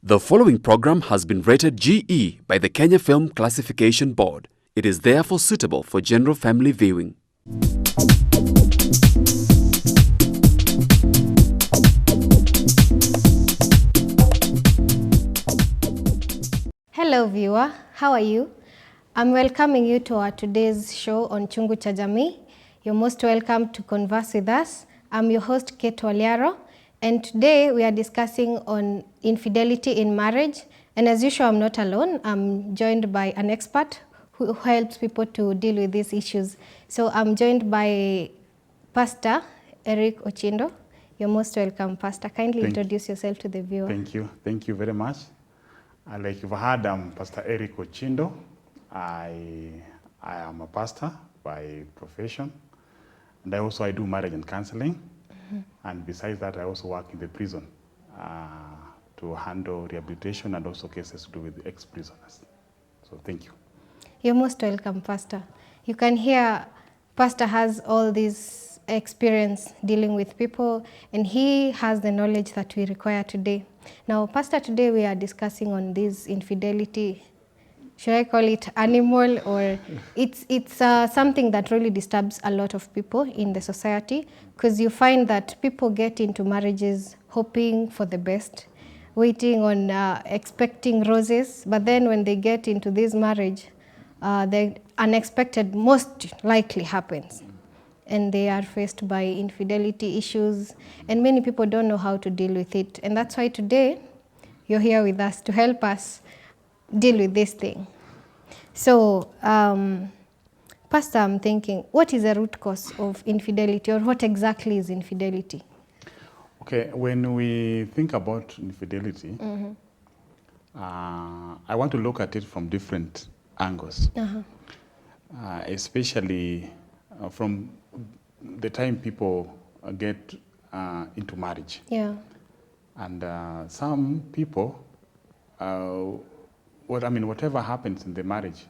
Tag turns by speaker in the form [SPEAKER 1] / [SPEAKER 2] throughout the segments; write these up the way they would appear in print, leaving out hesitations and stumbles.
[SPEAKER 1] The following program has been rated GE by the Kenya Film Classification Board. It is therefore suitable for general family viewing.
[SPEAKER 2] Hello viewer, how are you? I'm welcoming you to our today's show on Chungu cha Jamii. You're most welcome to converse with us. I'm your host Kate Waliaro, and today we are discussing on infidelity in marriage. And as usual, I'm not alone. I'm joined by an expert who helps people to deal with these issues. So I'm joined by Pastor Eric Ochindo. You're most welcome, Pastor. Kindly introduce yourself to the viewer.
[SPEAKER 3] Thank you. Thank you very much. Like you've heard, I'm Pastor Eric Ochindo. I am a pastor by profession, and I do marriage and counseling. Mm-hmm. And besides that, I also work in the prison to handle rehabilitation and also cases to do with ex-prisoners. So thank you.
[SPEAKER 2] You're most welcome, Pastor. You can hear Pastor has all this experience dealing with people, and he has the knowledge that we require today. Now, Pastor, today we are discussing on this infidelity. Should I call it animal, or it's something that really disturbs a lot of people in the society, because you find that people get into marriages hoping for the best, waiting on expecting roses, but then when they get into this marriage, the unexpected most likely happens, and they are faced by infidelity issues, and many people don't know how to deal with it. And that's why today you're here with us to help us deal with this thing. So, Pastor, I'm thinking, what is the root cause of infidelity, or what exactly is infidelity?
[SPEAKER 3] Okay, when we think about infidelity,
[SPEAKER 2] Mm-hmm.
[SPEAKER 3] I want to look at it from different angles, especially from the time people get into marriage.
[SPEAKER 2] Yeah.
[SPEAKER 3] And some people, whatever happens in the marriage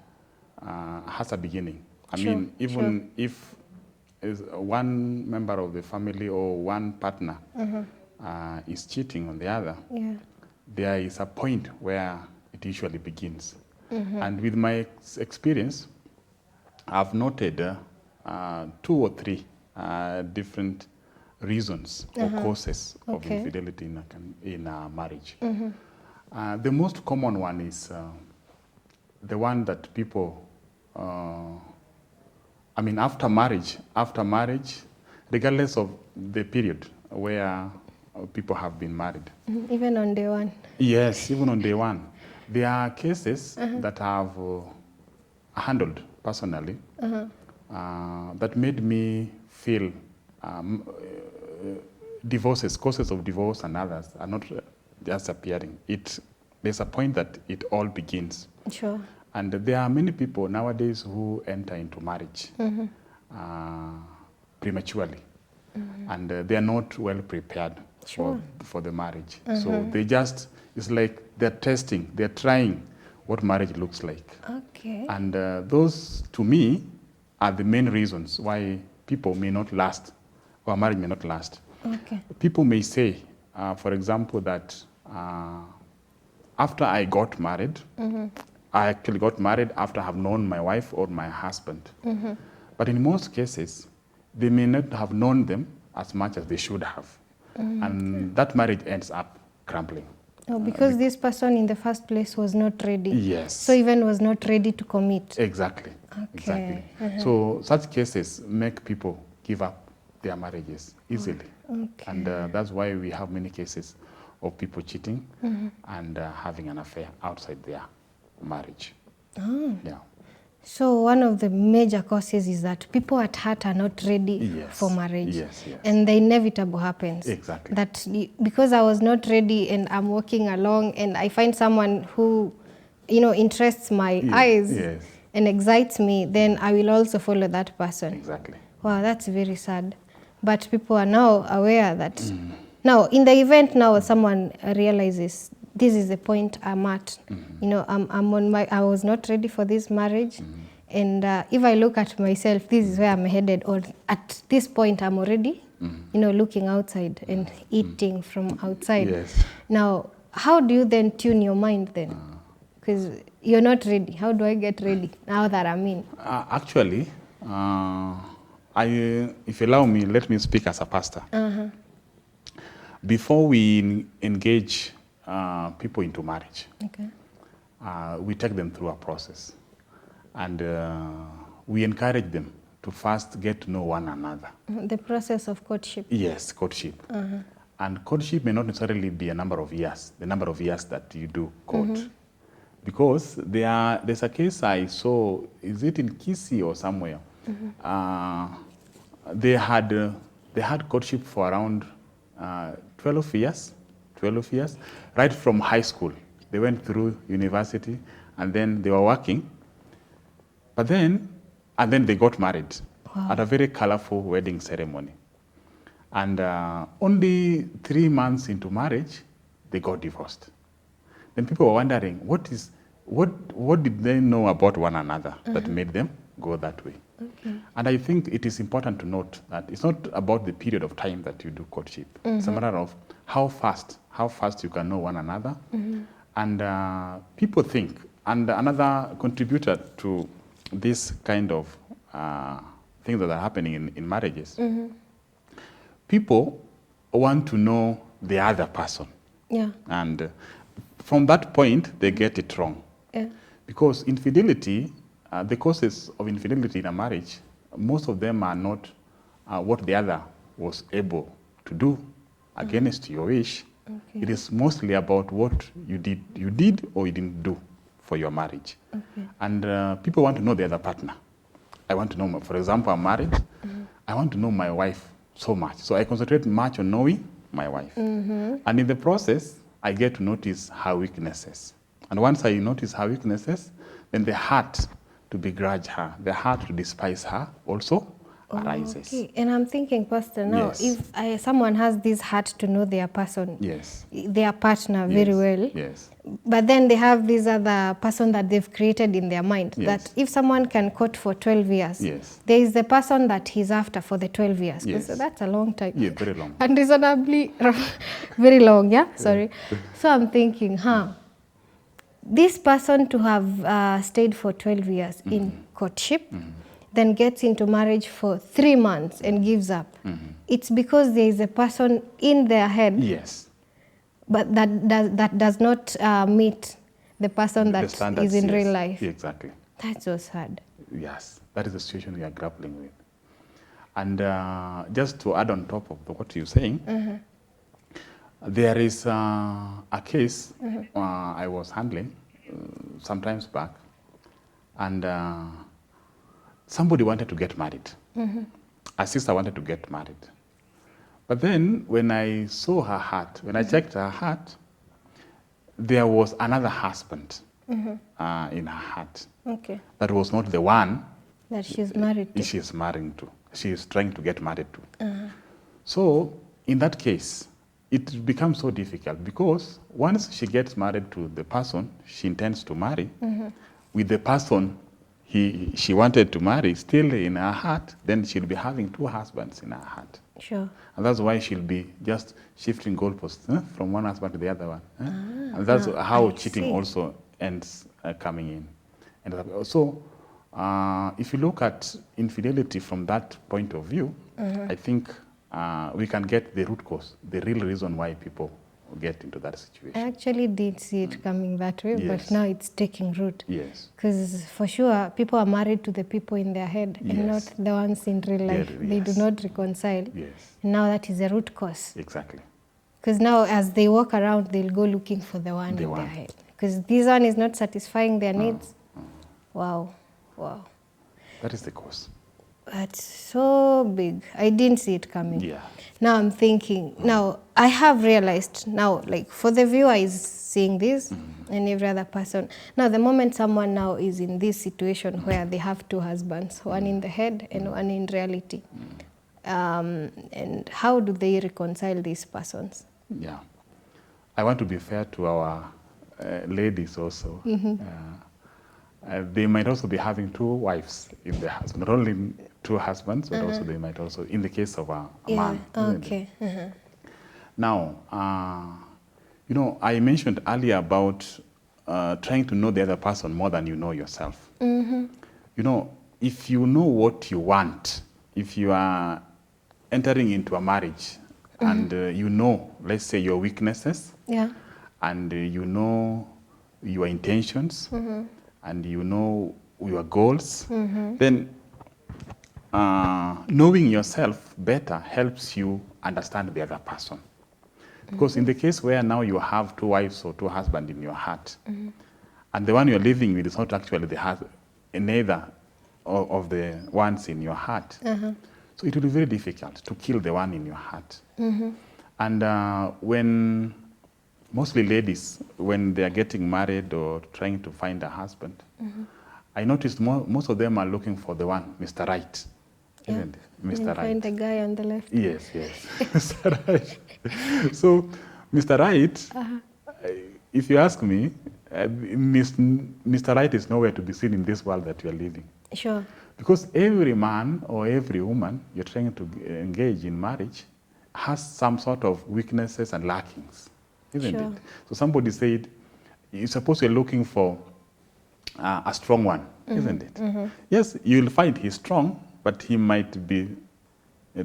[SPEAKER 3] has a beginning. Even if is one member of the family or one partner is cheating on the other, there is a point where it usually begins. And with my experience, I've noted 2 or 3 different reasons or causes of infidelity in a marriage. The most common one is the one that people, after marriage, regardless of the period where people have been married.
[SPEAKER 2] Even on day one?
[SPEAKER 3] Yes, even on day one. There are cases that I've handled personally that made me feel causes of divorce and others are not just appearing. There's a point that it all begins.
[SPEAKER 2] Sure.
[SPEAKER 3] And there are many people nowadays who enter into marriage prematurely. And they are not well prepared for the marriage. So it's like they're trying what marriage looks like.
[SPEAKER 2] Okay.
[SPEAKER 3] And those, to me, are the main reasons why people may not last, or marriage may not last.
[SPEAKER 2] Okay.
[SPEAKER 3] People may say, for example, that after I got married, I actually got married after I have known my wife or my husband. But in most cases, they may not have known them as much as they should have. And that marriage ends up crumbling.
[SPEAKER 2] Oh, because this person in the first place was not ready.
[SPEAKER 3] Yes.
[SPEAKER 2] So even was not ready to commit.
[SPEAKER 3] Exactly.
[SPEAKER 2] Okay.
[SPEAKER 3] Exactly. So such cases make people give up their marriages easily.
[SPEAKER 2] Okay.
[SPEAKER 3] And that's why we have many cases of people cheating and having an affair outside their marriage. Yeah.
[SPEAKER 2] So one of the major causes is that people at heart are not ready for marriage.
[SPEAKER 3] Yes.
[SPEAKER 2] And the inevitable happens.
[SPEAKER 3] Exactly.
[SPEAKER 2] That because I was not ready and I'm walking along and I find someone who, interests my eyes and excites me, then I will also follow that person.
[SPEAKER 3] Exactly.
[SPEAKER 2] Wow, that's very sad. But people are now aware that now in the event now someone realizes this is the point I'm at. I was not ready for this marriage. And if I look at myself, this is where I'm headed, or at this point I'm already, looking outside and eating from outside.
[SPEAKER 3] Yes.
[SPEAKER 2] Now, how do you then tune your mind then? Because you're not ready. How do I get ready now that I'm in?
[SPEAKER 3] Actually, if you allow me, let me speak as a pastor. Before we engage people into marriage,
[SPEAKER 2] Okay.
[SPEAKER 3] we take them through a process. And we encourage them to first get to know one another.
[SPEAKER 2] The process of courtship.
[SPEAKER 3] Yes, courtship. And courtship may not necessarily be a number of years, the number of years that you do court. Because there's a case I saw, is it in Kisii or somewhere? They had courtship for around 12 years, right from high school. They went through university, and then they were working. But then they got married at a very colorful wedding ceremony. And only 3 months into marriage, they got divorced. Then people were wondering, what did they know about one another that made them go that way? Okay. And I think it is important to note that it's not about the period of time that you do courtship. It's a matter of how fast you can know one another. And people think, and another contributor to this kind of things that are happening in marriages, people want to know the other person.
[SPEAKER 2] Yeah.
[SPEAKER 3] And from that point, they get it wrong.
[SPEAKER 2] Yeah.
[SPEAKER 3] Because infidelity, the causes of infidelity in a marriage, most of them are not what the other was able to do against your wish. Okay. It is mostly about what you did or you didn't do for your marriage. Okay. And people want to know the other partner. I want to know, for example, I'm married. I want to know my wife so much. So I concentrate much on knowing my wife. And in the process, I get to notice her weaknesses. And once I notice her weaknesses, then the heart to begrudge her, the heart to despise her also arises.
[SPEAKER 2] Okay. And I'm thinking, Pastor, now, if someone has this heart to know their person, their partner very well, but then they have this other person that they've created in their mind, that if someone can court for 12 years, there is the person that he's after for the 12 years. So that's a long time.
[SPEAKER 3] Yeah, very long.
[SPEAKER 2] Unreasonably very long, sorry. So I'm thinking, this person to have stayed for 12 years in courtship, then gets into marriage for 3 months and gives up. It's because there is a person in their head, but that does not meet the person that is in real life.
[SPEAKER 3] Exactly.
[SPEAKER 2] That's so sad.
[SPEAKER 3] Yes, that is the situation we are grappling with. And just to add on top of what you're saying, there is a case I was handling some times back, and somebody wanted to get married. A sister wanted to get married. But then when I saw her heart, when I checked her heart, there was another husband in her heart. Okay. That was not the one
[SPEAKER 2] that she's married to.
[SPEAKER 3] She is marrying to. She is trying to get married to. So in that case, it becomes so difficult because once she gets married to the person she intends to marry, with the person she wanted to marry still in her heart, then she'll be having 2 husbands in her heart.
[SPEAKER 2] Sure.
[SPEAKER 3] And that's why she'll be just shifting goalposts from one husband to the other one. And that's how cheating also ends coming in. And so if you look at infidelity from that point of view, I think we can get the root cause, the real reason why people get into that situation.
[SPEAKER 2] I actually did see it coming that way, but now it's taking root.
[SPEAKER 3] Yes.
[SPEAKER 2] Because for sure, people are married to the people in their head and not the ones in real life. They do not reconcile.
[SPEAKER 3] Yes.
[SPEAKER 2] And now that is a root cause.
[SPEAKER 3] Exactly.
[SPEAKER 2] Because now as they walk around, they'll go looking for the one in their head. Because this one is not satisfying their needs. Wow. Wow.
[SPEAKER 3] That is the cause.
[SPEAKER 2] That's so big. I didn't see it coming.
[SPEAKER 3] Yeah.
[SPEAKER 2] Now I'm thinking, now I have realized now, like for the viewer is seeing this and every other person. Now the moment someone now is in this situation where they have 2 husbands, one in the head and one in reality, and how do they reconcile these persons?
[SPEAKER 3] Yeah. I want to be fair to our ladies also. They might also be having 2 wives in their house, not only 2 husbands, but also they might also, in the case of a man.
[SPEAKER 2] Okay.
[SPEAKER 3] Now, You know, I mentioned earlier about trying to know the other person more than you know yourself. You know, if you know what you want, if you are entering into a marriage and you know, let's say, your weaknesses,
[SPEAKER 2] Yeah.
[SPEAKER 3] and you know your intentions, and you know your goals, then knowing yourself better helps you understand the other person. Because in the case where now you have two wives or two husbands in your heart, and the one you're living with is not actually neither of the ones in your heart, so it will be very difficult to kill the one in your heart. And when, mostly ladies, when they are getting married or trying to find a husband, I noticed most of them are looking for the one, Mr. Right.
[SPEAKER 2] Yeah.
[SPEAKER 3] Isn't it? Mr.
[SPEAKER 2] And
[SPEAKER 3] Right.
[SPEAKER 2] find the guy on the left.
[SPEAKER 3] Yes, yes. Mr. Right. So, Mr. Right, if you ask me, Mr. Right is nowhere to be seen in this world that you are living.
[SPEAKER 2] Sure.
[SPEAKER 3] Because every man or every woman you're trying to engage in marriage has some sort of weaknesses and lackings, isn't
[SPEAKER 2] Sure.
[SPEAKER 3] it? So somebody said, you suppose you're looking for a strong one, isn't it? Yes, you'll find he's strong, but he might be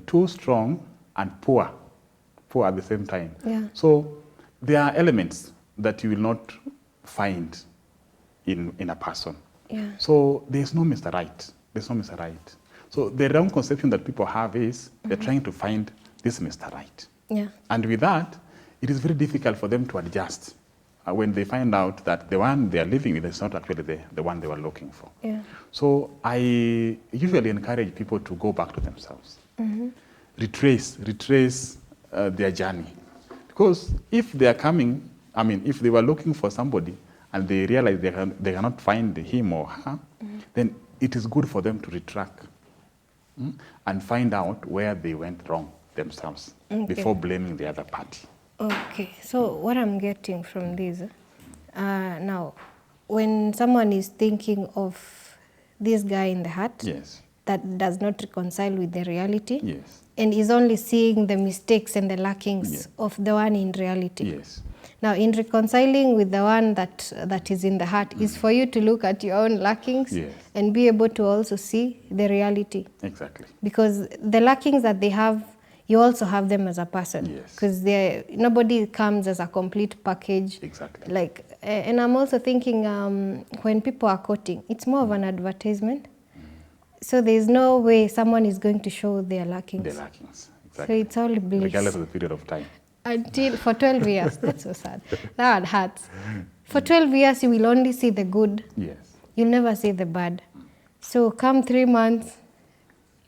[SPEAKER 3] too strong and poor at the same time.
[SPEAKER 2] Yeah.
[SPEAKER 3] So there are elements that you will not find in a person.
[SPEAKER 2] Yeah.
[SPEAKER 3] So there's no Mr. Right. There's no Mr. Right. So the wrong conception that people have is they're trying to find this Mr. Right.
[SPEAKER 2] Yeah.
[SPEAKER 3] And with that, it is very difficult for them to adjust when they find out that the one they are living with is not actually the one they were looking for.
[SPEAKER 2] Yeah.
[SPEAKER 3] So I usually encourage people to go back to themselves, retrace their journey. Because if they are coming, if they were looking for somebody and they realize they cannot find him or her, then it is good for them to retract and find out where they went wrong themselves before blaming the other party.
[SPEAKER 2] Okay, so what I'm getting from this, now, when someone is thinking of this guy in the heart,
[SPEAKER 3] Yes.
[SPEAKER 2] that does not reconcile with the reality,
[SPEAKER 3] Yes.
[SPEAKER 2] and is only seeing the mistakes and the lackings
[SPEAKER 3] Yeah.
[SPEAKER 2] of the one in reality.
[SPEAKER 3] Yes.
[SPEAKER 2] Now, in reconciling with the one that is in the heart is for you to look at your own lackings
[SPEAKER 3] Yes.
[SPEAKER 2] and be able to also see the reality.
[SPEAKER 3] Exactly.
[SPEAKER 2] Because the lackings that they have, you also have them as a person.
[SPEAKER 3] Yes.
[SPEAKER 2] Because nobody comes as a complete package.
[SPEAKER 3] Exactly.
[SPEAKER 2] Like, and I'm also thinking when people are quoting, it's more of an advertisement. So there's no way someone is going to show their lackings.
[SPEAKER 3] The lackings.
[SPEAKER 2] So
[SPEAKER 3] Exactly.
[SPEAKER 2] it's all bliss.
[SPEAKER 3] Regardless of the period of time.
[SPEAKER 2] Until for 12 years. That's so sad. That hurts. For 12 years, you will only see the good.
[SPEAKER 3] Yes.
[SPEAKER 2] You'll never see the bad. So come 3 months,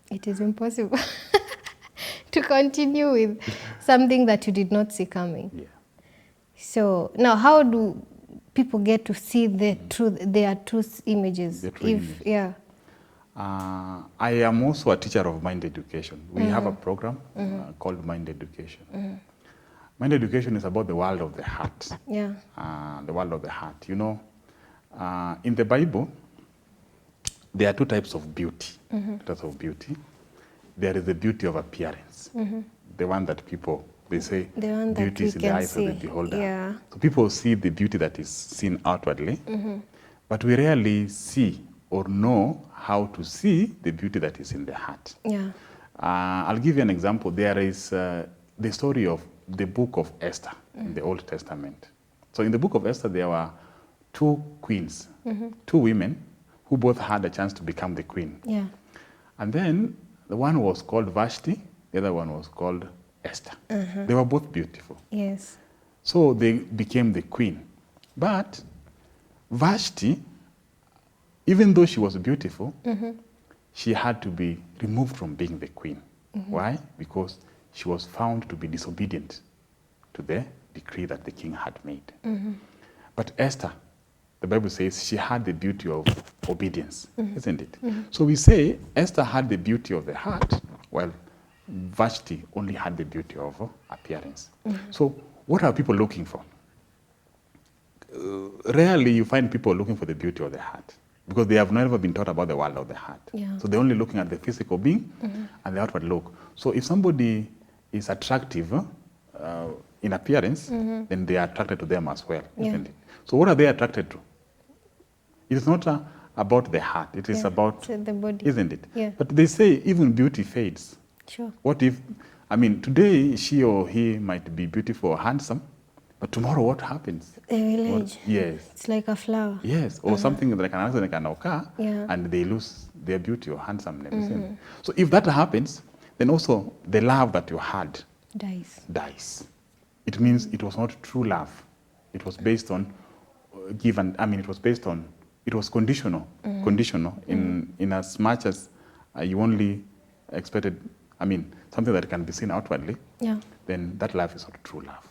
[SPEAKER 2] it is impossible to continue with something that you did not see coming.
[SPEAKER 3] Yeah.
[SPEAKER 2] So now, how do people get to see their truth images?
[SPEAKER 3] The true image.
[SPEAKER 2] Yeah.
[SPEAKER 3] I am also a teacher of mind education. We have a program called Mind Education. Mind education is about the world of the heart.
[SPEAKER 2] Yeah.
[SPEAKER 3] The world of the heart. You know, in the Bible, there are two types of beauty. Two types of beauty. There is the beauty of appearance, the one that people, they say,
[SPEAKER 2] The one that
[SPEAKER 3] beauty
[SPEAKER 2] we
[SPEAKER 3] is in the
[SPEAKER 2] can
[SPEAKER 3] eyes of the
[SPEAKER 2] see.
[SPEAKER 3] beholder.
[SPEAKER 2] Yeah.
[SPEAKER 3] So people see the beauty that is seen outwardly, but we rarely see or know how to see the beauty that is in the heart.
[SPEAKER 2] Yeah.
[SPEAKER 3] I'll give you an example. There is the story of the book of Esther in the Old Testament. So in the book of Esther, there were two queens, two women who both had a chance to become the queen.
[SPEAKER 2] Yeah.
[SPEAKER 3] And then the one was called Vashti, the other one was called Esther. They were both beautiful.
[SPEAKER 2] Yes.
[SPEAKER 3] So they became the queen. But Vashti, even though she was beautiful, she had to be removed from being the queen. Why? Because she was found to be disobedient to the decree that the king had made. But Esther, the Bible says she had the beauty of obedience, isn't it? So we say Esther had the beauty of the heart, while Vashti only had the beauty of appearance. So what are people looking for? Rarely you find people looking for the beauty of the heart, because they have never been taught about the world of the heart.
[SPEAKER 2] Yeah.
[SPEAKER 3] So they're only looking at the physical being and the outward look. So if somebody is attractive, in appearance, then they are attracted to them as well,
[SPEAKER 2] Yeah.
[SPEAKER 3] isn't it? So what are they attracted to? It's not about the heart. It is about,
[SPEAKER 2] So the body.
[SPEAKER 3] isn't it?
[SPEAKER 2] Yeah.
[SPEAKER 3] But they say even beauty fades.
[SPEAKER 2] Sure.
[SPEAKER 3] What if, I mean, today she or he might be beautiful or handsome, but tomorrow what happens?
[SPEAKER 2] They will age.
[SPEAKER 3] Yes.
[SPEAKER 2] It's like a flower.
[SPEAKER 3] Yes, or something like an accident can occur,
[SPEAKER 2] Yeah.
[SPEAKER 3] and they lose their beauty or handsomeness. isn't it? So if that happens, then also the love that you had dies. It means it was not true love. It was based on it was conditional. Conditional in as much as you only expected, something that can be seen outwardly,
[SPEAKER 2] Yeah.
[SPEAKER 3] then that love is not true love.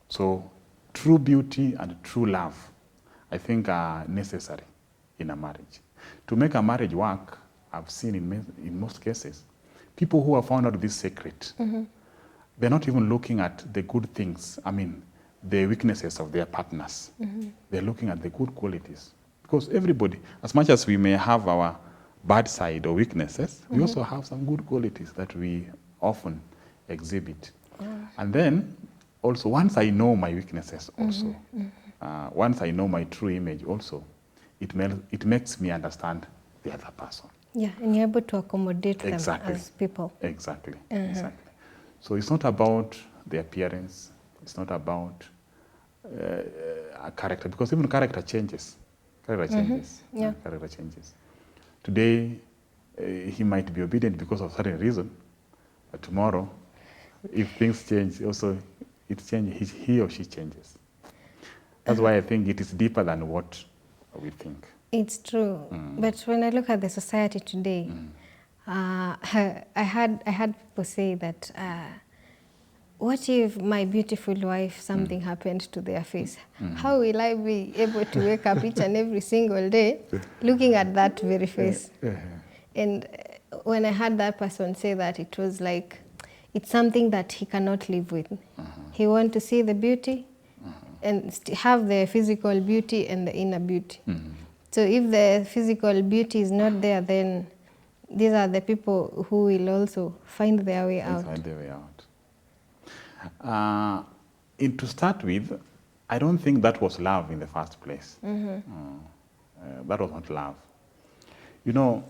[SPEAKER 3] So true beauty and true love, I think, are necessary in a marriage. To make a marriage work, I've seen in most cases, people who have found out this secret, they're not even looking at the good things, the weaknesses of their partners. They're looking at the good qualities. Because everybody, as much as we may have our bad side or weaknesses, we also have some good qualities that we often exhibit. And then, also, once I know my weaknesses also, once I know my true image also, it makes me understand the other person.
[SPEAKER 2] Yeah, and you're able to accommodate them
[SPEAKER 3] Exactly.
[SPEAKER 2] as people.
[SPEAKER 3] Exactly. Exactly. So it's not about the appearance. It's not about a character, because even character changes. Character changes.
[SPEAKER 2] Yeah.
[SPEAKER 3] Character changes. Today, he might be obedient because of certain reason, but tomorrow, if things change, also it changes. He or she changes. That's why I think it is deeper than what we think.
[SPEAKER 2] It's true. But when I look at the society today, I had people say that, what if my beautiful wife, something happened to their face? How will I be able to wake up each and every single day looking at that very face? And when I heard that person say that, it was like, it's something that he cannot live with. He wants to see the beauty and have the physical beauty and the inner beauty. So if the physical beauty is not there, then these are the people who will also find their way out.
[SPEAKER 3] Find their way out. To start with, I don't think that was love in the first place. That was not love. You know,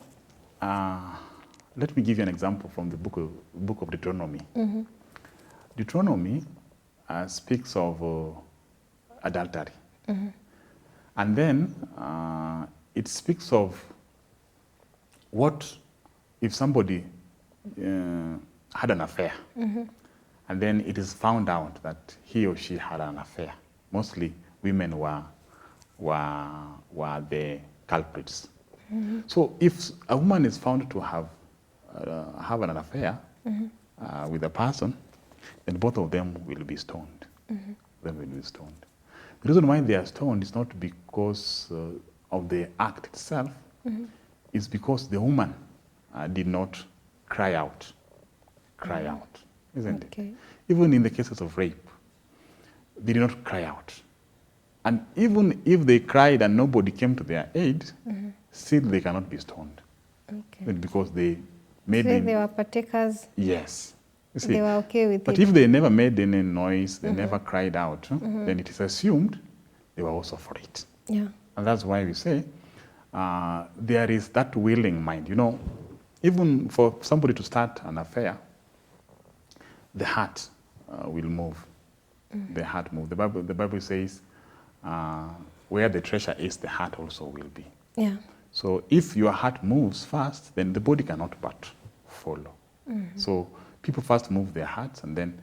[SPEAKER 3] let me give you an example from the book of Deuteronomy. Deuteronomy speaks of adultery. And then it speaks of what if somebody had an affair, and then it is found out that he or she had an affair. Mostly women were the culprits. So if a woman is found to have an affair with a person, then both of them will be stoned. They will be stoned. The reason why they are stoned is not because of the act itself. It's because the woman did not cry out. Isn't it? Even in the cases of rape, they did not cry out. And even if they cried and nobody came to their aid, still they cannot be stoned. Because they made
[SPEAKER 2] So they were partakers.
[SPEAKER 3] Yes. You see,
[SPEAKER 2] They were okay with it.
[SPEAKER 3] but if they never made any noise, they never cried out, then it is assumed they were also for it.
[SPEAKER 2] Yeah.
[SPEAKER 3] And that's why we say there is that willing mind. You know, even for somebody to start an affair, the heart will move. The heart moves. The Bible says, where the treasure is, the heart also will be.
[SPEAKER 2] Yeah.
[SPEAKER 3] So if your heart moves fast, then the body cannot but follow. So people first move their hearts, and then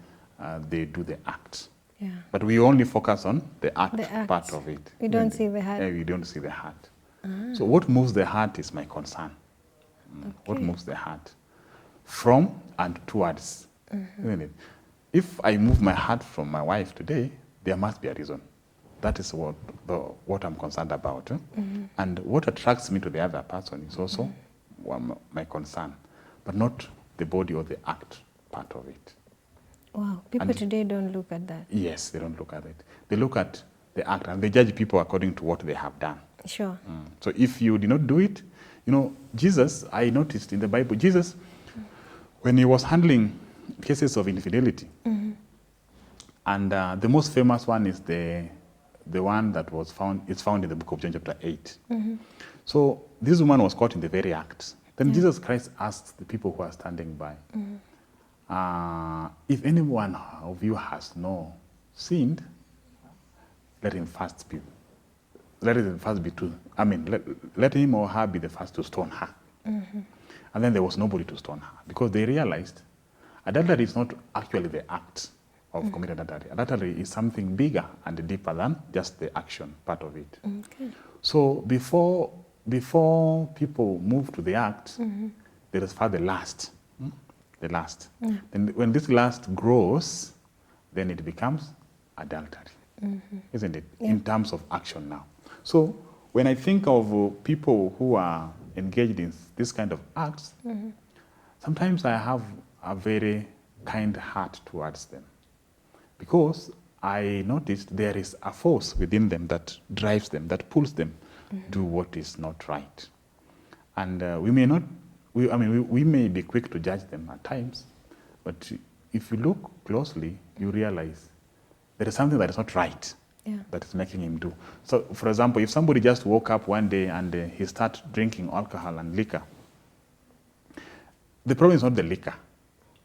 [SPEAKER 3] they do the act.
[SPEAKER 2] Yeah.
[SPEAKER 3] But we only focus on the act
[SPEAKER 2] The
[SPEAKER 3] part
[SPEAKER 2] act.
[SPEAKER 3] of it.
[SPEAKER 2] We don't see the heart.
[SPEAKER 3] Yeah, we don't see the heart. So what moves the heart is my concern. What moves the heart? From and towards. Isn't it? If I move my heart from my wife today, there must be a reason. That is what I'm concerned about. And what attracts me to the other person is also my concern, but not the body or the act part of it.
[SPEAKER 2] Wow. People today don't look at that.
[SPEAKER 3] Yes, they don't look at it. They look at the act, and they judge people according to what they have done.
[SPEAKER 2] Sure.
[SPEAKER 3] So if you did not do it, you know, Jesus, I noticed in the Bible, Jesus, when he was handling cases of infidelity, And the most famous one is the one that was found, it's found in the book of John chapter 8. So this woman was caught in the very act. Then Jesus Christ asked the people who are standing by, if anyone of you has no sinned, let him first be let him or her be the first to stone her. And then there was nobody to stone her because they realized adultery is not actually the act of committing adultery. Adultery is something bigger and deeper than just the action part of it.
[SPEAKER 2] Okay.
[SPEAKER 3] So before people move to the act, there is first the lust. The lust. Then when this lust grows, then it becomes adultery. Isn't it? In terms of action now. So when I think of people who are engaged in this kind of acts, sometimes I have a very kind heart towards them. Because I noticed there is a force within them that drives them, that pulls them do what is not right. And we may be quick to judge them at times, but if you look closely, you realize there is something that is not right that is making him do. So, for example, if somebody just woke up one day and he starts drinking alcohol and liquor, the problem is not the liquor.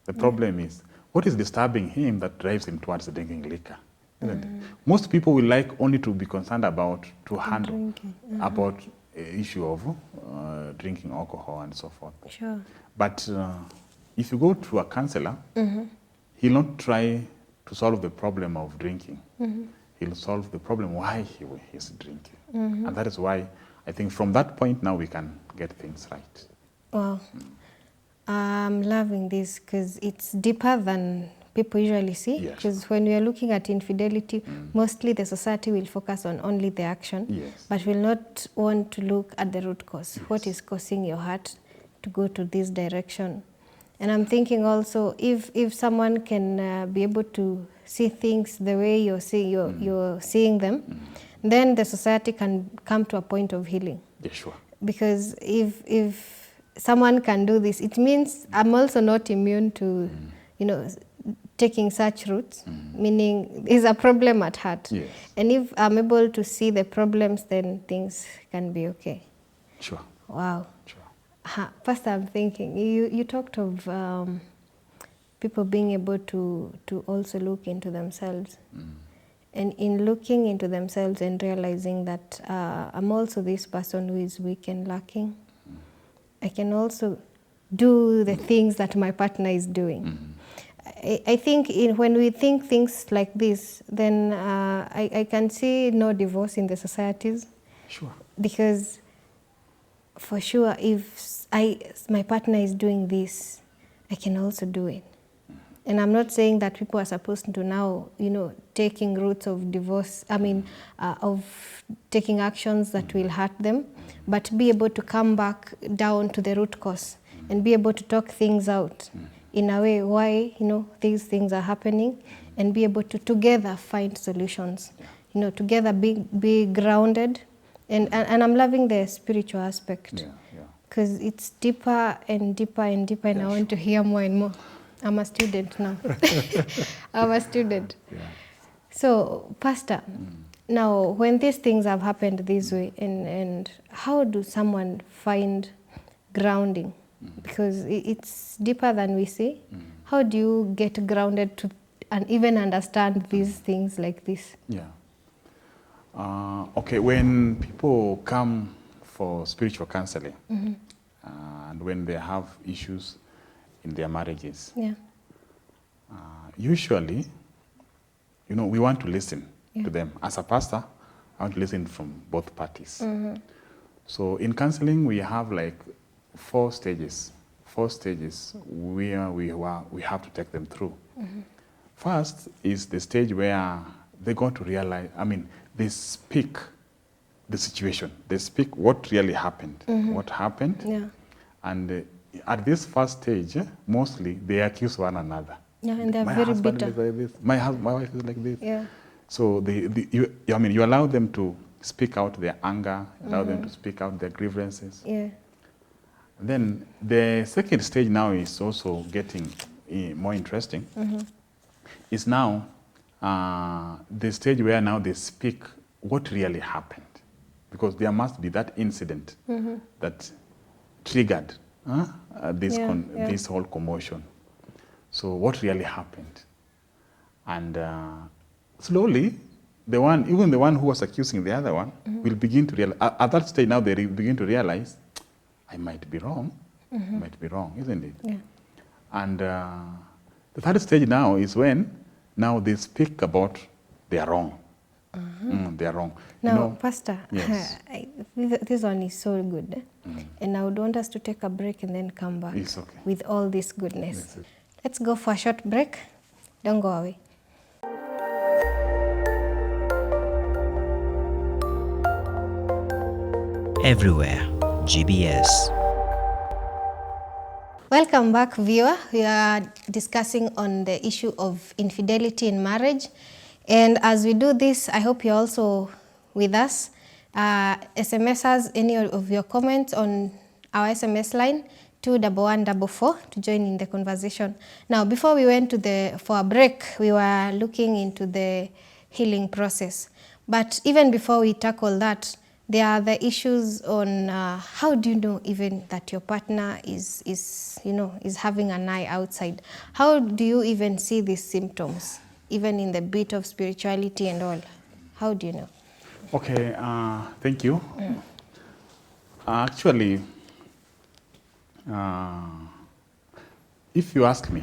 [SPEAKER 3] The problem is what is disturbing him that drives him towards drinking liquor. Isn't it? Most people will like only to be concerned about, to handle about issue of drinking alcohol and so forth.
[SPEAKER 2] Sure.
[SPEAKER 3] But if you go to a counselor, he'll not try to solve the problem of drinking. He'll solve the problem why he's drinking. And that is why I think from that point now we can get things right.
[SPEAKER 2] Wow. I'm loving this because it's deeper than people usually see. Because when we are looking at infidelity, mostly the society will focus on only the action, but will not want to look at the root cause. What is causing your heart to go to this direction? And I'm thinking also, if someone can be able to see things the way you're seeing them, then the society can come to a point of healing.
[SPEAKER 3] Yeah, sure.
[SPEAKER 2] Because if someone can do this, it means I'm also not immune to, taking such routes, meaning there's a problem at heart.
[SPEAKER 3] Yes.
[SPEAKER 2] And if I'm able to see the problems, then things can be okay.
[SPEAKER 3] Sure.
[SPEAKER 2] Wow.
[SPEAKER 3] Sure.
[SPEAKER 2] Pastor, I'm thinking, you talked of people being able to also look into themselves. And in looking into themselves and realizing that I'm also this person who is weak and lacking, I can also do the things that my partner is doing. I think when we think things like this, then I can see no divorce in the societies.
[SPEAKER 3] Sure.
[SPEAKER 2] Because for sure, if my partner is doing this, I can also do it. And I'm not saying that people are supposed to now, taking routes of divorce, of taking actions that will hurt them, but be able to come back down to the root cause and be able to talk things out in a way why, these things are happening, and be able to together find solutions, together be grounded. And I'm loving the spiritual aspect because it's deeper and deeper and deeper, and I want to hear more and more. I'm a student now. I'm a student. Yeah. So, Pastor, now when these things have happened this way, and how do someone find grounding? Because it's deeper than we see. How do you get grounded to and even understand these things like this?
[SPEAKER 3] Yeah. Okay, when people come for spiritual counseling, and when they have issues in their marriages, usually, we want to listen to them. As a pastor, I want to listen from both parties. So in counseling, we have like four stages where we have to take them through. First is the stage where they got to realize, they speak the situation. They speak what really happened, what happened. And at this first stage, mostly they accuse one another.
[SPEAKER 2] Yeah, and they're
[SPEAKER 3] my
[SPEAKER 2] very
[SPEAKER 3] husband
[SPEAKER 2] bitter.
[SPEAKER 3] is like this. My wife is like this.
[SPEAKER 2] Yeah.
[SPEAKER 3] So you allow them to speak out their anger, allow them to speak out their grievances.
[SPEAKER 2] Yeah.
[SPEAKER 3] Then the second stage now is also getting more interesting. Is now the stage where now they speak what really happened, because there must be that incident that triggered this whole commotion. So what really happened? And slowly, even the one who was accusing the other one will begin to realize, at that stage now they begin to realize, I might be wrong, isn't it?
[SPEAKER 2] Yeah.
[SPEAKER 3] And the third stage now is when now they speak about they are wrong. They are wrong.
[SPEAKER 2] Now, Pastor,
[SPEAKER 3] yes.
[SPEAKER 2] this one is so good. And I would want us to take a break and then come back
[SPEAKER 3] It's okay.
[SPEAKER 2] with all this goodness.
[SPEAKER 3] Yes.
[SPEAKER 2] Let's go for a short break. Don't go away.
[SPEAKER 4] Everywhere, GBS.
[SPEAKER 2] Welcome back, viewer. We are discussing on the issue of infidelity in marriage. And as we do this, I hope you're also with us. SMS us any of your comments on our SMS line, 21144, to join in the conversation. Now, before we went for a break, we were looking into the healing process. But even before we tackle that, there are the issues on how do you know even that your partner is having an eye outside? How do you even see these symptoms, even in the bit of spirituality and all? How do you know?
[SPEAKER 3] Okay, thank you. Actually, if you ask me,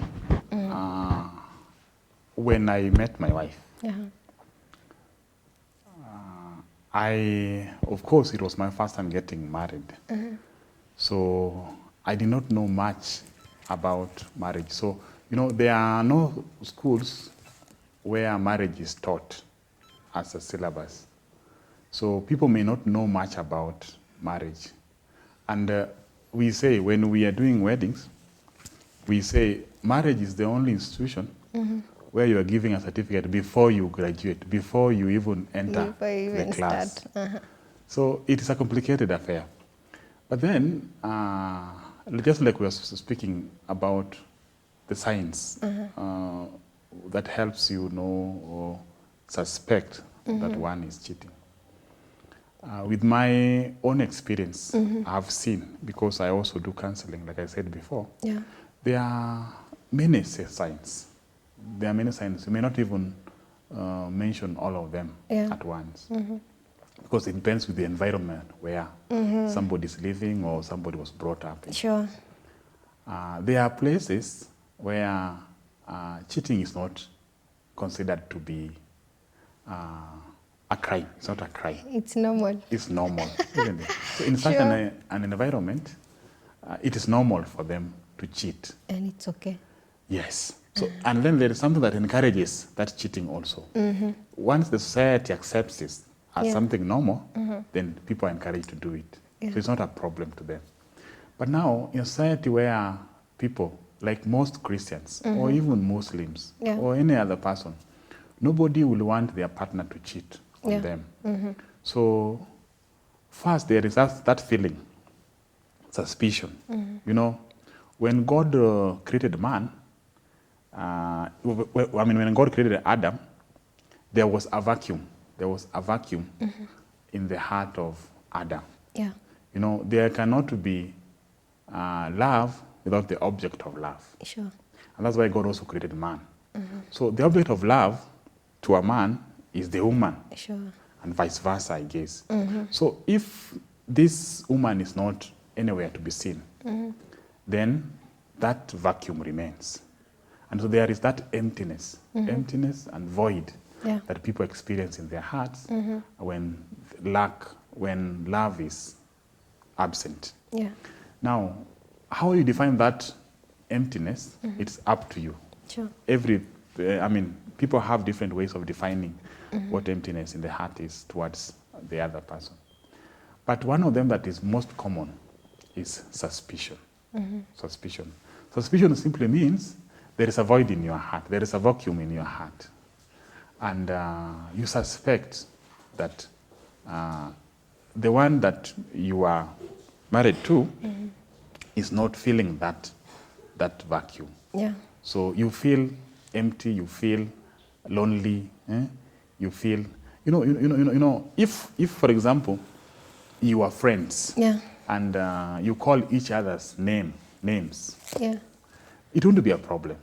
[SPEAKER 3] when I met my wife, of course, it was my first time getting married. So I did not know much about marriage. So, there are no schools where marriage is taught as a syllabus. So people may not know much about marriage. And we say, when we are doing weddings, we say marriage is the only institution where you are giving a certificate before you graduate, before you even enter the class. So it is a complicated affair. But then, just like we were speaking about the science that helps you know or suspect that one is cheating. With my own experience, I've seen, because I also do counseling, like I said before, there are many signs. There are many signs. You may not even mention all of them at once. Because it depends with the environment where somebody is living or somebody was brought up in.
[SPEAKER 2] Sure.
[SPEAKER 3] There are places where cheating is not considered to be a crime. It's not a crime.
[SPEAKER 2] It's normal.
[SPEAKER 3] It's normal, isn't it? So in such an environment, it is normal for them to cheat.
[SPEAKER 2] And it's okay.
[SPEAKER 3] Yes. So, and then there is something that encourages that cheating also. Once the society accepts this as something normal, then people are encouraged to do it. So it's not a problem to them. But now, in a society where people, like most Christians, or even Muslims, or any other person, nobody will want their partner to cheat on them. So first, there is that feeling, suspicion. When God created man, when God created Adam, there was a vacuum. There was a vacuum in the heart of Adam.
[SPEAKER 2] Yeah.
[SPEAKER 3] There cannot be love without the object of love.
[SPEAKER 2] Sure.
[SPEAKER 3] And that's why God also created man. So the object of love to a man is the woman.
[SPEAKER 2] Sure.
[SPEAKER 3] And vice versa, I guess. So if this woman is not anywhere to be seen, then that vacuum remains. And so there is that emptiness and void that people experience in their hearts when love is absent.
[SPEAKER 2] Yeah.
[SPEAKER 3] Now, how you define that emptiness, it's up to you.
[SPEAKER 2] Sure.
[SPEAKER 3] People have different ways of defining what emptiness in the heart is towards the other person. But one of them that is most common is suspicion. Suspicion. Suspicion simply means there is a void in your heart. There is a vacuum in your heart. And you suspect that the one that you are married to is not feeling that vacuum.
[SPEAKER 2] Yeah.
[SPEAKER 3] So you feel empty, you feel lonely. You feel, if for example, you are friends,
[SPEAKER 2] Yeah.
[SPEAKER 3] and you call each other's names,
[SPEAKER 2] Yeah.
[SPEAKER 3] it won't be a problem.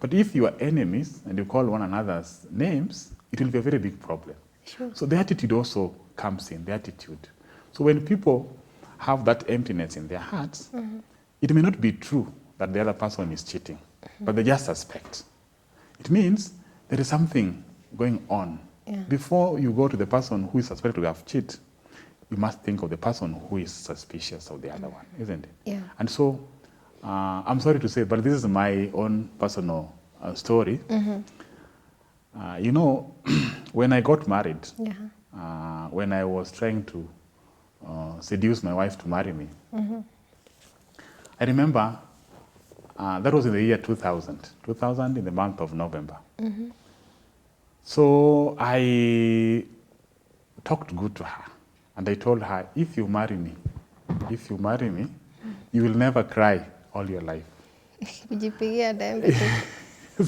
[SPEAKER 3] But if you are enemies and you call one another's names, it will be a very big problem.
[SPEAKER 2] Sure.
[SPEAKER 3] So the attitude also comes in, the attitude. So when people have that emptiness in their hearts, it may not be true that the other person is cheating, but they just suspect. It means there is something going on.
[SPEAKER 2] Yeah.
[SPEAKER 3] Before you go to the person who is suspected to have cheated, you must think of the person who is suspicious of the other one, isn't it?
[SPEAKER 2] Yeah.
[SPEAKER 3] And so, I'm sorry to say, but this is my own personal story. When I got married,
[SPEAKER 2] Yeah.
[SPEAKER 3] when I was trying to seduce my wife to marry me, I remember that was in the year 2000 in the month of November. So I talked good to her, and I told her, if you marry me, you will never cry all your life.
[SPEAKER 2] Kujipigia debe tu.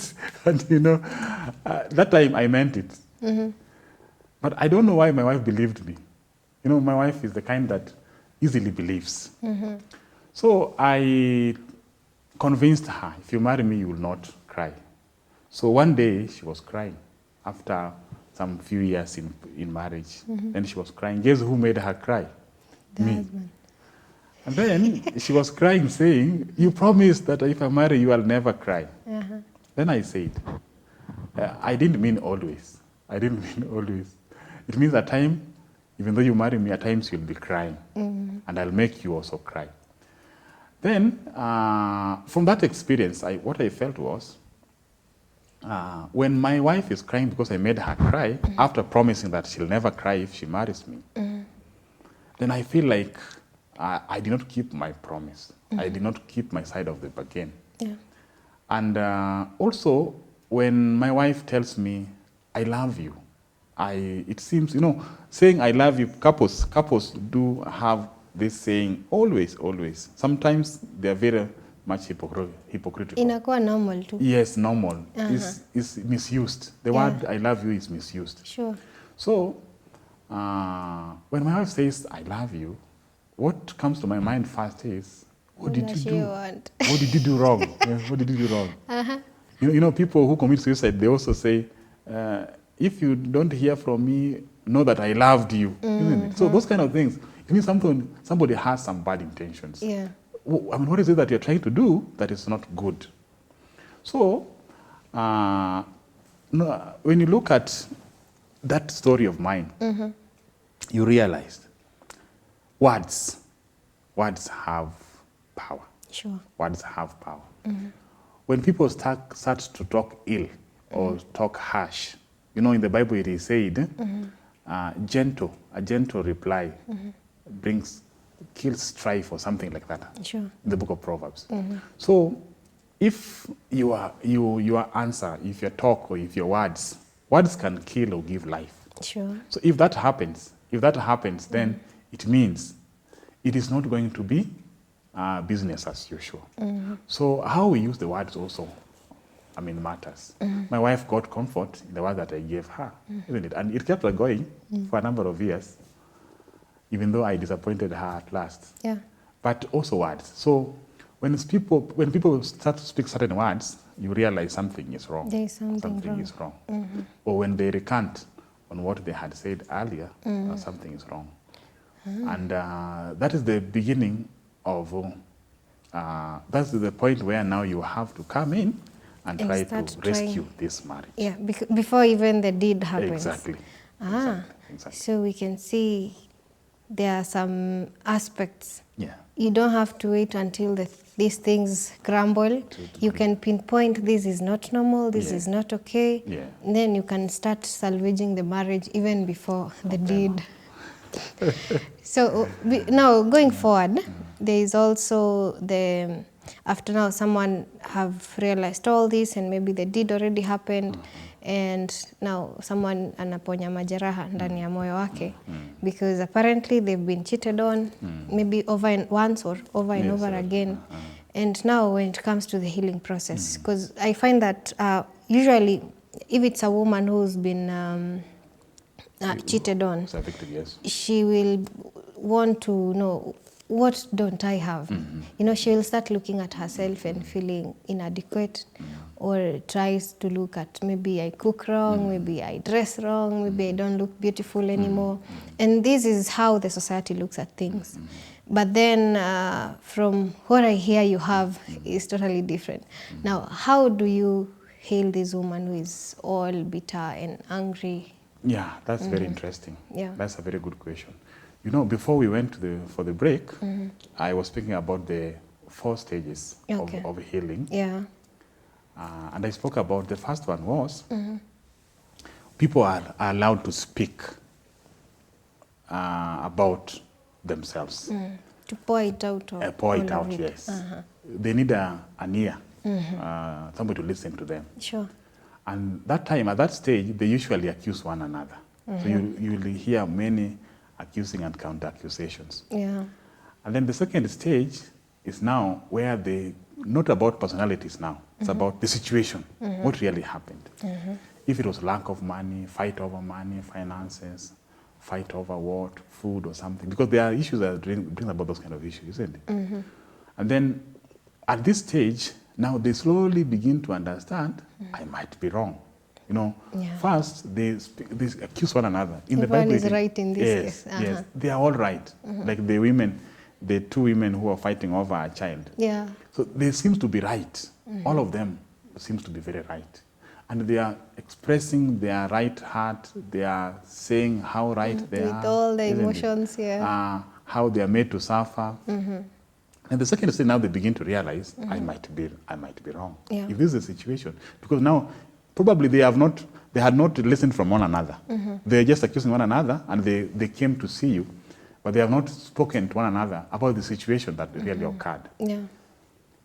[SPEAKER 3] And that time I meant it. But I don't know why my wife believed me. My wife is the kind that easily believes. So I convinced her, if you marry me, you will not cry. So one day she was crying after some few years in marriage. Then she was crying. Guess who made her cry?
[SPEAKER 2] The
[SPEAKER 3] Me.
[SPEAKER 2] husband.
[SPEAKER 3] And then she was crying, saying, you promised that if I marry you, I'll never cry. Then I said, I didn't mean always. It means at times, even though you marry me, at times you'll be crying. And I'll make you also cry. Then, from that experience, what I felt was, when my wife is crying because I made her cry, after promising that she'll never cry if she marries me, then I feel like I did not keep my promise. I did not keep my side of the bargain.
[SPEAKER 2] Yeah.
[SPEAKER 3] And also, when my wife tells me, I love you, it seems, saying I love you, couples do have this saying always. Sometimes they're very much hypocritical.
[SPEAKER 2] Inakuwa normal tu.
[SPEAKER 3] Yes, normal. Is misused. The word I love you is misused.
[SPEAKER 2] Sure.
[SPEAKER 3] So, when my wife says I love you, what comes to my mind first is, what did you do? What did you do wrong? What did you do wrong? People who commit suicide, they also say, if you don't hear from me, know that I loved you. Isn't it? So those kind of things, it means somebody has some bad intentions.
[SPEAKER 2] Yeah.
[SPEAKER 3] What is it that you're trying to do that is not good? So, when you look at that story of mine, you realize words have power.
[SPEAKER 2] Sure.
[SPEAKER 3] Words have power. When people start to talk ill or talk harsh, in the Bible it is said, a gentle reply kills strife or something like that.
[SPEAKER 2] Sure.
[SPEAKER 3] In the book of Proverbs. So if your answer, if your talk or if your words can kill or give life.
[SPEAKER 2] Sure.
[SPEAKER 3] So if that happens, then it means it is not going to be business as usual. So how we use the words also, matters. My wife got comfort in the word that I gave her, isn't it? And it kept her going for a number of years, even though I disappointed her at last.
[SPEAKER 2] Yeah.
[SPEAKER 3] But also words. So when people start to speak certain words, you realize something is wrong.
[SPEAKER 2] There is something
[SPEAKER 3] is wrong. Or when they recant on what they had said earlier, something is wrong. And that is the beginning of, that's the point where now you have to come in and try to rescue this marriage.
[SPEAKER 2] Yeah, before even the deed happens.
[SPEAKER 3] Exactly. Exactly.
[SPEAKER 2] So we can see there are some aspects.
[SPEAKER 3] Yeah.
[SPEAKER 2] You don't have to wait until these things crumble. You can pinpoint this is not normal, this is not okay.
[SPEAKER 3] Yeah.
[SPEAKER 2] And then you can start salvaging the marriage even before the deed. So now going forward, there is also after now someone have realized all this and maybe the deed already happened, and now someone anaponya majeraha ndani ya moyo wake because apparently they've been cheated on maybe once or over and over again. And now when it comes to the healing process, because I find that usually if it's a woman who's been cheated on,
[SPEAKER 3] It's a victim, yes.
[SPEAKER 2] she will want to know, what don't I have? You know, she will start looking at herself and feeling inadequate, or tries to look at, maybe I cook wrong, maybe I dress wrong, maybe I don't look beautiful anymore. And this is how the society looks at things. But then from what I hear you have is totally different. Now, how do you hail this woman who is all bitter and angry?
[SPEAKER 3] Yeah, that's very interesting.
[SPEAKER 2] Yeah.
[SPEAKER 3] That's a very good question. You know, before we went for the break, I was speaking about the 4 stages
[SPEAKER 2] Okay.
[SPEAKER 3] of healing.
[SPEAKER 2] Yeah.
[SPEAKER 3] And I spoke about the first one was people are allowed to speak about themselves.
[SPEAKER 2] To pour it out. Or
[SPEAKER 3] Pour it
[SPEAKER 2] all
[SPEAKER 3] out,
[SPEAKER 2] of
[SPEAKER 3] yes. They need an ear, somebody to listen to them.
[SPEAKER 2] Sure.
[SPEAKER 3] And that time, at that stage, they usually accuse one another. So you will hear many accusing and counter accusations.
[SPEAKER 2] Yeah.
[SPEAKER 3] And then the second stage is now where not about personalities now, it's about the situation, what really happened. If it was lack of money, fight over money, finances, fight over what, food or something, because there are issues that bring about those kind of issues, isn't it? And then at this stage, now they slowly begin to understand, I might be wrong. You know, first they accuse one another. In the
[SPEAKER 2] Everyone
[SPEAKER 3] Bible,
[SPEAKER 2] is right in this case.
[SPEAKER 3] Yes, they are all right. Like the 2 women who are fighting over a child.
[SPEAKER 2] Yeah.
[SPEAKER 3] So they seem to be right. All of them seems to be very right. And they are expressing their right heart. They are saying how right they are.
[SPEAKER 2] With all the
[SPEAKER 3] isn't it?
[SPEAKER 2] emotions,
[SPEAKER 3] How they are made to suffer. And the second stage, now they begin to realize, I might be wrong.
[SPEAKER 2] Yeah.
[SPEAKER 3] If this is the situation. Because now, probably they had not listened from one another. They're just accusing one another, and they came to see you, but they have not spoken to one another about the situation that really occurred.
[SPEAKER 2] Yeah.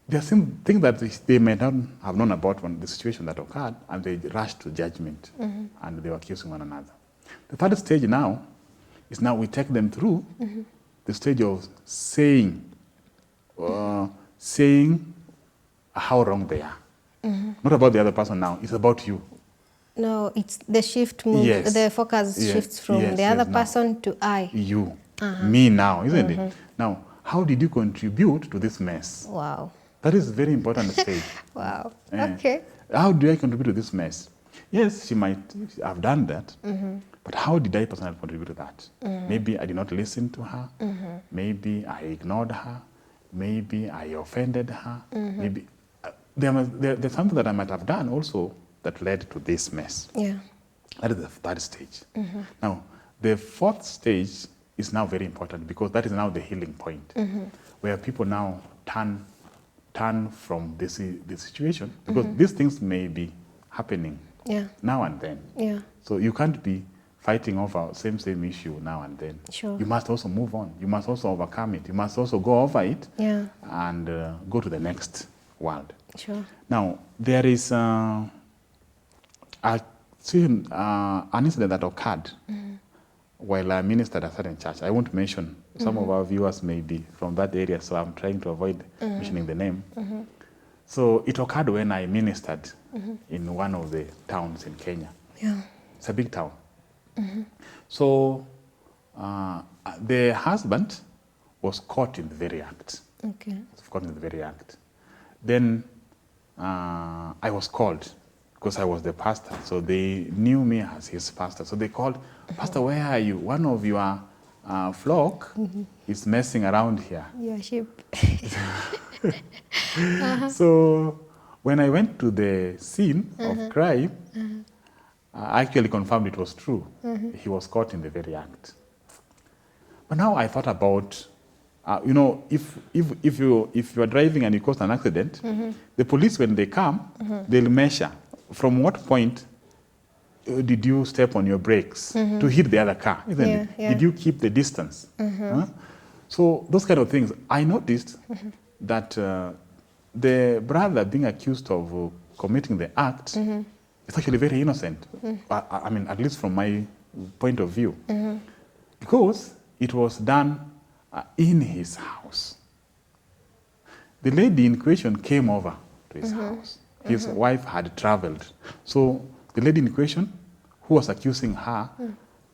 [SPEAKER 3] There are some things that they may not have known about the situation that occurred, and they rushed to judgment, and they were accusing one another. The third stage now is we take them through the stage of saying how wrong they are. Not about the other person now, it's about you.
[SPEAKER 2] No, it's the shift move.
[SPEAKER 3] Yes.
[SPEAKER 2] The focus shifts from the other person to I.
[SPEAKER 3] You. Me now, isn't it? Now, how did you contribute to this mess?
[SPEAKER 2] Wow.
[SPEAKER 3] That is a very important stage.
[SPEAKER 2] Wow. Okay.
[SPEAKER 3] How do I contribute to this mess? Yes, she might have done that, but how did I personally contribute to that? Maybe I did not listen to her. Maybe I ignored her. Maybe I offended her. Maybe there's something that I might have done also that led to this mess.
[SPEAKER 2] Yeah.
[SPEAKER 3] That is the third stage. Now, the fourth stage is now very important because that is now the healing point, where people now turn from the situation, because these things may be happening now and then.
[SPEAKER 2] Yeah.
[SPEAKER 3] So you can't be fighting over same issue now and then.
[SPEAKER 2] Sure.
[SPEAKER 3] You must also move on. You must also overcome it. You must also go over it and go to the next world.
[SPEAKER 2] Sure.
[SPEAKER 3] Now, there is an incident that occurred while I ministered at a certain church. I won't mention. Some of our viewers may be from that area, so I'm trying to avoid mentioning the name. So it occurred when I ministered in one of the towns in Kenya.
[SPEAKER 2] Yeah.
[SPEAKER 3] It's a big town. So the husband was caught in the very act.
[SPEAKER 2] Okay.
[SPEAKER 3] Caught in the very act. Then I was called because I was the pastor. So they knew me as his pastor. So they called, Pastor, where are you? One of your flock is messing around here.
[SPEAKER 2] Your sheep.
[SPEAKER 3] So when I went to the scene of crime, I actually confirmed it was true. He was caught in the very act. But now I thought about, if you are driving and you cause an accident, the police, when they come, they'll measure from what point did you step on your brakes to hit the other car, isn't it?
[SPEAKER 2] Yeah.
[SPEAKER 3] Did you keep the distance? So those kind of things. I noticed that the brother being accused of committing the act is actually very innocent. I mean, at least from my point of view. Because it was done in his house. The lady in question came over to his house. His wife had traveled. So the lady in question who was accusing her,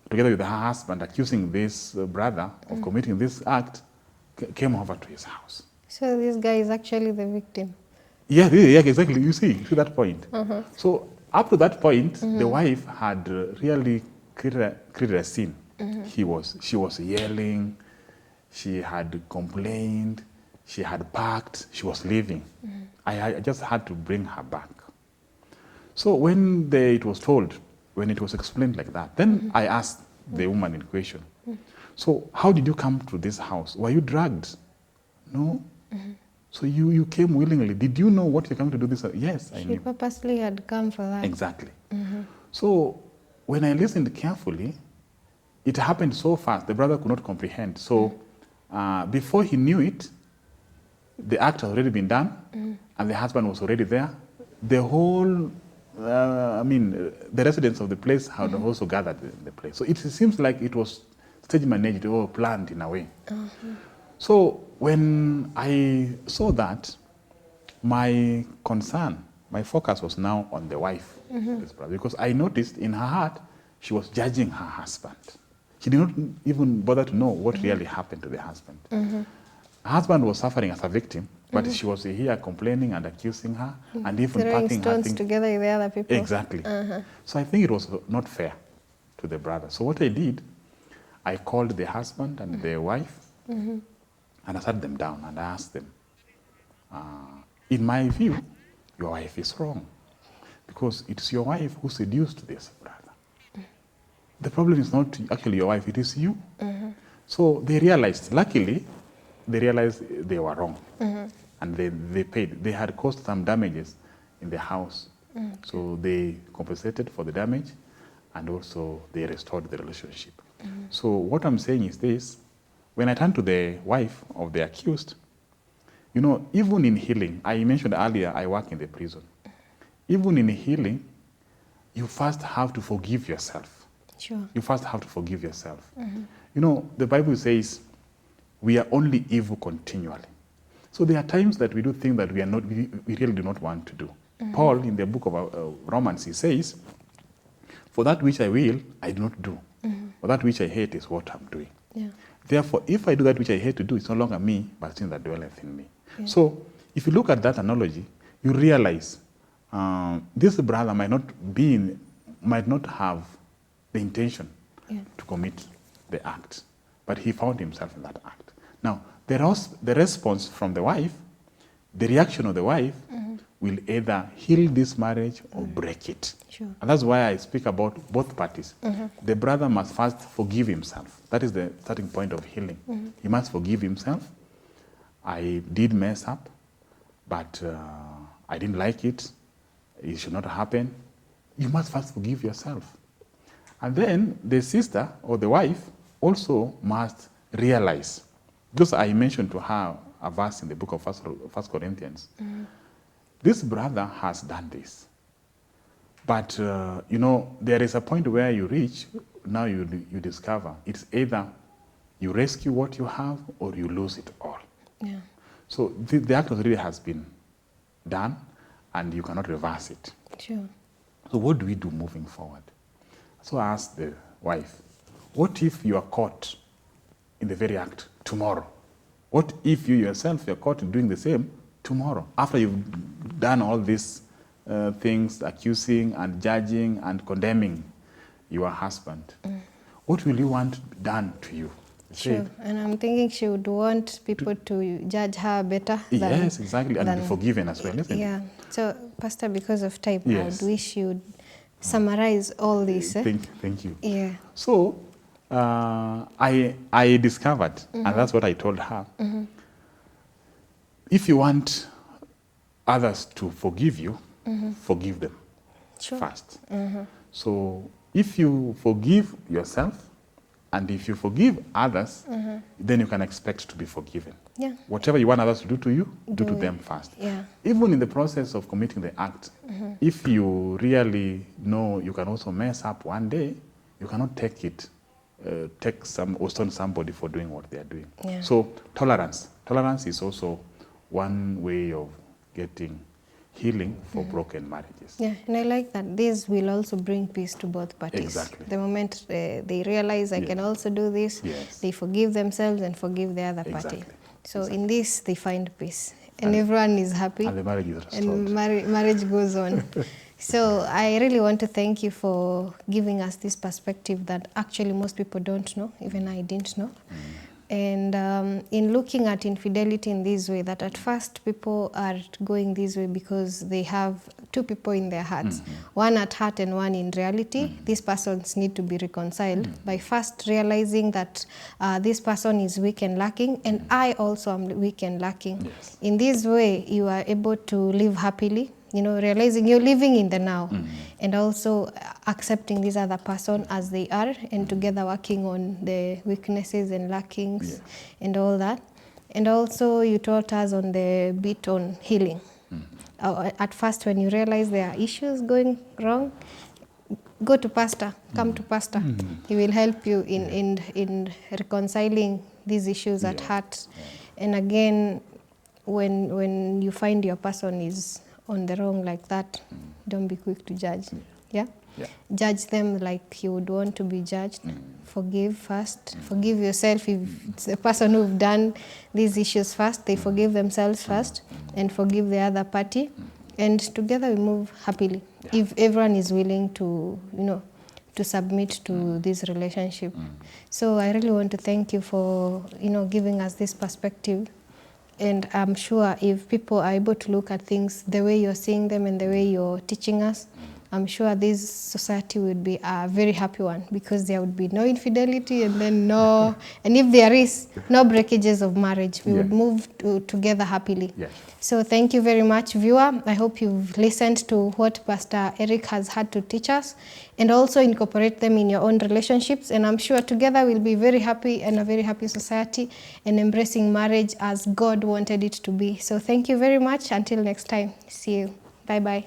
[SPEAKER 3] together with her husband, accusing this brother of committing this act, came over to his house.
[SPEAKER 2] So this guy is actually the victim.
[SPEAKER 3] Yeah, exactly. You see that point. So up to that point, the wife had really created a scene. She was yelling, she had complained, she had packed, she was leaving. I just had to bring her back. So when it was told, when it was explained like that, then I asked the woman in question, so how did you come to this house? Were you dragged? No. So you came willingly. Did you know what you're coming to do this? Yes, I knew.
[SPEAKER 2] She purposely had come for that.
[SPEAKER 3] Exactly. So when I listened carefully, it happened so fast, the brother could not comprehend. So before he knew it, the act had already been done, and the husband was already there. The whole, the residents of the place had also gathered in the place. So it seems like it was stage managed or planned in a way. So when I saw that, my concern, my focus was now on the wife, this brother, because I noticed in her heart, she was judging her husband. She did not even bother to know what really happened to the husband. Her husband was suffering as a victim, but she was here complaining and accusing her, and even
[SPEAKER 2] Throwing
[SPEAKER 3] packing her
[SPEAKER 2] stones
[SPEAKER 3] things
[SPEAKER 2] together with the other people.
[SPEAKER 3] Exactly. So I think it was not fair to the brother. So what I did, I called the husband and the wife, and I sat them down and I asked them, in my view, your wife is wrong, because it's your wife who seduced this brother. The problem is not actually your wife, it is you. So they realized, luckily, they realized they were wrong. And they paid. They had caused some damages in the house. So they compensated for the damage, and also they restored the relationship. So what I'm saying is this: when I turn to the wife of the accused, you know, even in healing, I mentioned earlier I work in the prison. Even in healing, you first have to forgive yourself.
[SPEAKER 2] Sure.
[SPEAKER 3] You first have to forgive yourself. You know, the Bible says we are only evil continually. So there are times that we do things that we really do not want to do. Paul, in the book of Romans, he says, for that which I will, I do not do. For that which I hate is what I'm doing.
[SPEAKER 2] Yeah.
[SPEAKER 3] Therefore, if I do that which I hate to do, it's no longer me, but sin that dwelleth in me. So if you look at that analogy, you realize this brother might not have the intention to commit the act, but he found himself in that act. Now, the response from the wife, the reaction of the wife, will either heal this marriage or break it.
[SPEAKER 2] Sure.
[SPEAKER 3] And that's why I speak about both parties. The brother must first forgive himself. That is the starting point of healing. He must forgive himself. I did mess up, but I didn't like it. It should not happen. You must first forgive yourself. And then the sister or the wife also must realize, because I mentioned to her a verse in the book of First Corinthians, this brother has done this. But, you know, there is a point where you reach, now you discover, it's either you rescue what you have or you lose it all.
[SPEAKER 2] Yeah.
[SPEAKER 3] So the act already has been done, and you cannot reverse it.
[SPEAKER 2] Sure.
[SPEAKER 3] So what do we do moving forward? So I asked the wife, what if you are caught in the very act tomorrow? What if you yourself are caught doing the same tomorrow, after you've done all these things, accusing and judging and condemning your husband? What will you want done to you?
[SPEAKER 2] Sure. And I'm thinking she would want people to judge her better.
[SPEAKER 3] Yes, exactly, and be forgiven as well, isn't it?
[SPEAKER 2] Yeah. So, Pastor, because of time, I
[SPEAKER 3] Yes.
[SPEAKER 2] would wish you would summarize all this.
[SPEAKER 3] Thank you.
[SPEAKER 2] Yeah.
[SPEAKER 3] So I discovered, and that's what I told her, if you want others to forgive you, forgive them first. So if you forgive yourself, and if you forgive others, then you can expect to be forgiven.
[SPEAKER 2] Yeah.
[SPEAKER 3] Whatever you want others to do to you, do to them first.
[SPEAKER 2] Yeah.
[SPEAKER 3] Even in the process of committing the act, if you really know you can also mess up one day, you cannot take it, or stone somebody for doing what they are doing.
[SPEAKER 2] Yeah.
[SPEAKER 3] So tolerance. Tolerance is also one way of getting healing for broken marriages.
[SPEAKER 2] Yeah, and I like that. This will also bring peace to both parties.
[SPEAKER 3] Exactly.
[SPEAKER 2] The moment they realize I can also do this, they forgive themselves and forgive the other party. So in this, they find peace. And everyone is happy.
[SPEAKER 3] And the marriage is restored.
[SPEAKER 2] And marriage goes on. So I really want to thank you for giving us this perspective that actually most people don't know. Even I didn't know. And in looking at infidelity in this way, that at first people are going this way because they have two people in their hearts, one at heart and one in reality. These persons need to be reconciled by first realizing that this person is weak and lacking, and I also am weak and lacking. In this way, you are able to live happily, you know, realizing you're living in the now, and also accepting this other person as they are, and together working on the weaknesses and lackings and all that. And also you taught us on the bit on healing. At first, when you realize there are issues going wrong, go to pastor, come to pastor. He will help you in reconciling these issues at heart. And again, when you find your person is on the wrong like that, don't be quick to judge. Judge them like you would want to be judged. Forgive first. Forgive yourself. If it's the person who've done these issues first, they forgive themselves first and forgive the other party. And together we move happily. If everyone is willing to, you know, to submit to this relationship. So I really want to thank you for, you know, giving us this perspective. And I'm sure if people are able to look at things the way you're seeing them and the way you're teaching us, I'm sure this society would be a very happy one, because there would be no infidelity and then no, and if there is, no breakages of marriage. We would move together happily. So thank you very much, viewer. I hope you've listened to what Pastor Eric has had to teach us, and also incorporate them in your own relationships. And I'm sure together we'll be very happy and a very happy society, and embracing marriage as God wanted it to be. So thank you very much. Until next time, see you. Bye-bye.